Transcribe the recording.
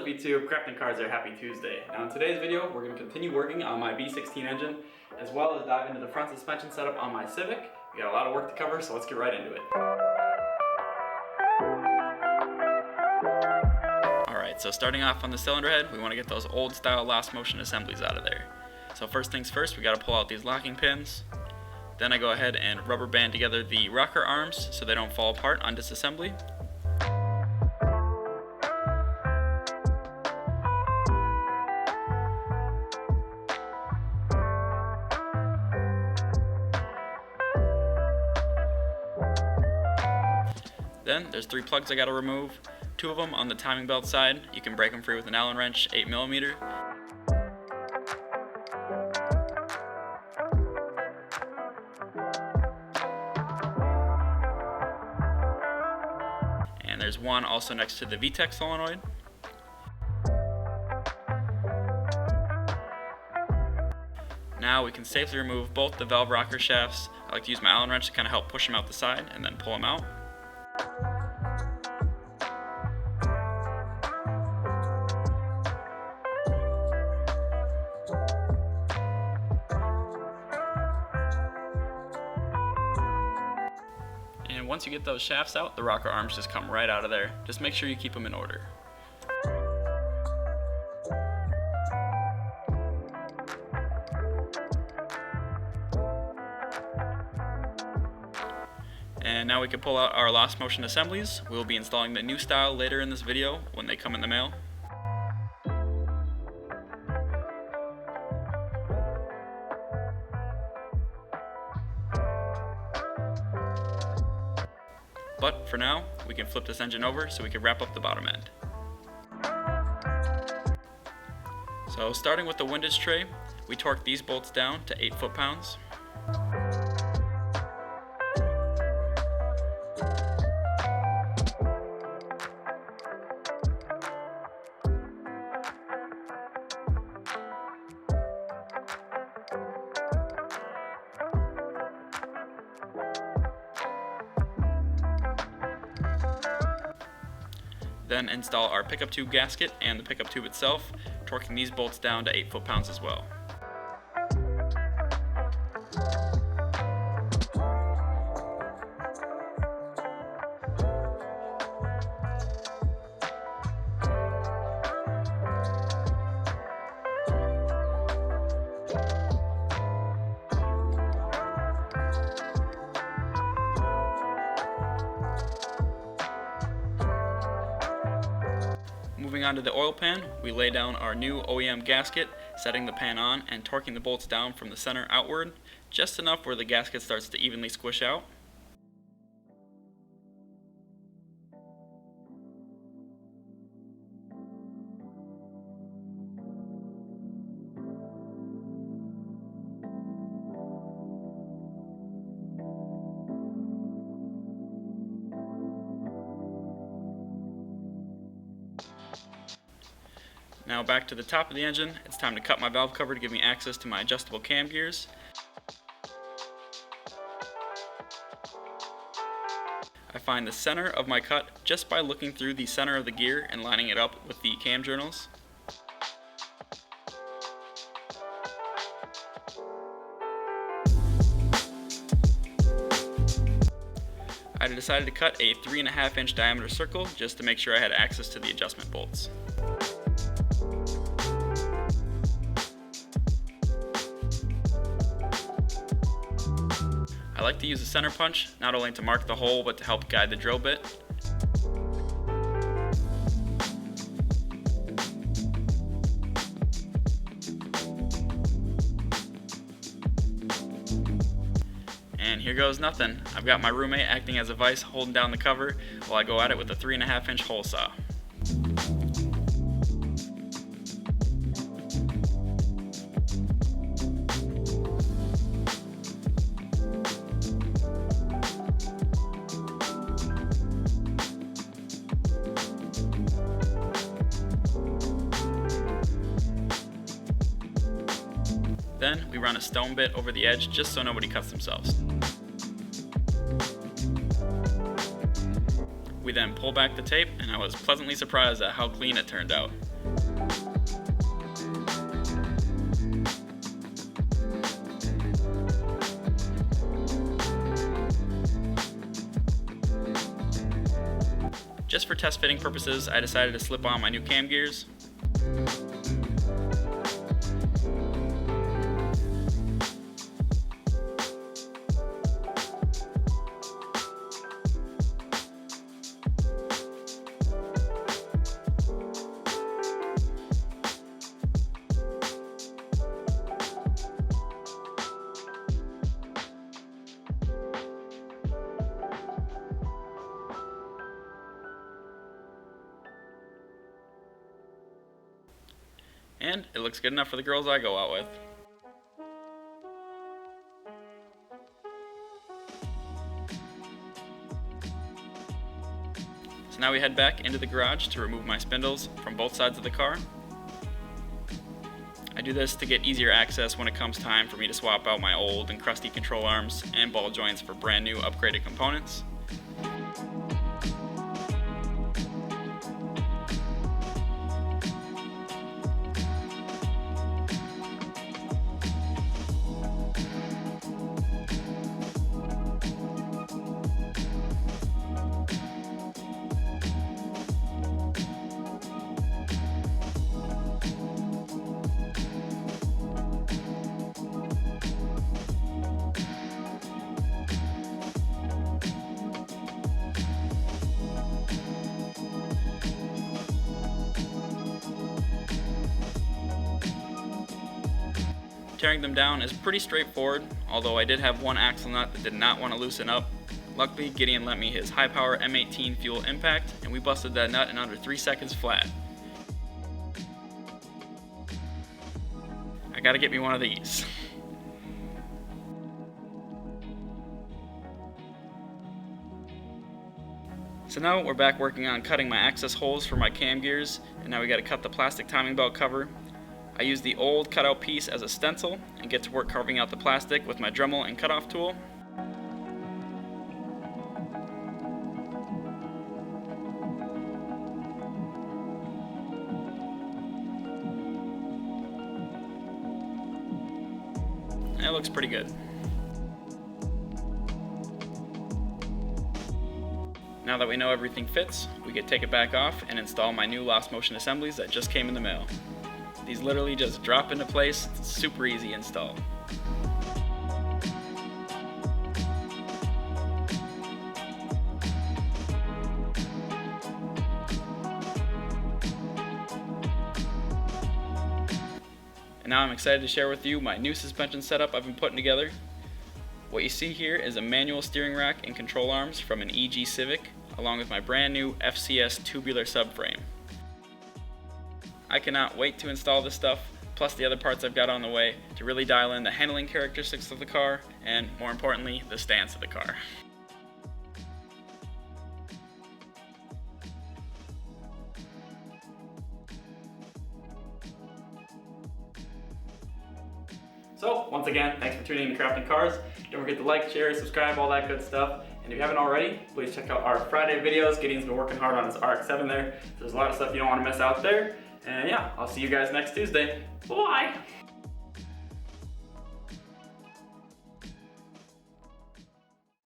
up YouTube? Crafting Cards there, happy Tuesday. Now in today's video, we're going to continue working on my B16 engine, as well as dive into the front suspension setup on my Civic. We got a lot of work to cover, so let's get right into it. Alright, so starting off on the cylinder head, we want to get those old style last motion assemblies out of there. So first things first, we got to pull out these locking pins. Then I go ahead and rubber band together the rocker arms so they don't fall apart on disassembly. Then there's 3 plugs I gotta remove, 2 of them on the timing belt side. You can break them free with an Allen wrench, 8mm. And there's one also next to the VTEC solenoid. Now we can safely remove both the valve rocker shafts. I like to use my Allen wrench to kind of help push them out the side and then pull them out. And once you get those shafts out, the rocker arms just come right out of there. Just make sure you keep them in order. And now we can pull out our lost motion assemblies. We will be installing the new style later in this video when they come in the mail. But for now, we can flip this engine over so we can wrap up the bottom end. So starting with the windage tray, we torque these bolts down to 8 foot-pounds. Then install our pickup tube gasket and the pickup tube itself, torquing these bolts down to 8 foot-pounds as well. Moving on to the oil pan, we lay down our new OEM gasket, setting the pan on and torquing the bolts down from the center outward, just enough where the gasket starts to evenly squish out. Now back to the top of the engine, it's time to cut my valve cover to give me access to my adjustable cam gears. I find the center of my cut just by looking through the center of the gear and lining it up with the cam journals. I decided to cut a 3.5-inch diameter circle just to make sure I had access to the adjustment bolts. I like to use a center punch, not only to mark the hole, but to help guide the drill bit. And here goes nothing. I've got my roommate acting as a vise holding down the cover while I go at it with a 3.5-inch hole saw. Then we run a stone bit over the edge just so nobody cuts themselves. We then pull back the tape, and I was pleasantly surprised at how clean it turned out. Just for test fitting purposes, I decided to slip on my new cam gears. And it looks good enough for the girls I go out with. So now we head back into the garage to remove my spindles from both sides of the car. I do this to get easier access when it comes time for me to swap out my old and crusty control arms and ball joints for brand new upgraded components. Tearing them down is pretty straightforward, although I did have one axle nut that did not want to loosen up. Luckily, Gideon lent me his high power M18 fuel impact, and we busted that nut in under 3 seconds flat. I gotta get me one of these. So now we're back working on cutting my access holes for my cam gears, and now we gotta cut the plastic timing belt cover. I use the old cutout piece as a stencil and get to work carving out the plastic with my Dremel and cutoff tool. And it looks pretty good. Now that we know everything fits, we can take it back off and install my new Lost Motion assemblies that just came in the mail. These literally just drop into place. It's a super easy install. And now I'm excited to share with you my new suspension setup I've been putting together. What you see here is a manual steering rack and control arms from an EG Civic, along with my brand new FCS tubular subframe. I cannot wait to install this stuff, plus the other parts I've got on the way, to really dial in the handling characteristics of the car, and more importantly, the stance of the car. So, once again, thanks for tuning in to Crafting Cars. Don't forget to like, share, subscribe, all that good stuff. And if you haven't already, please check out our Friday videos. Gideon's been working hard on his RX-7 there, so there's a lot of stuff you don't want to miss out there. And yeah, I'll see you guys next Tuesday. Bye!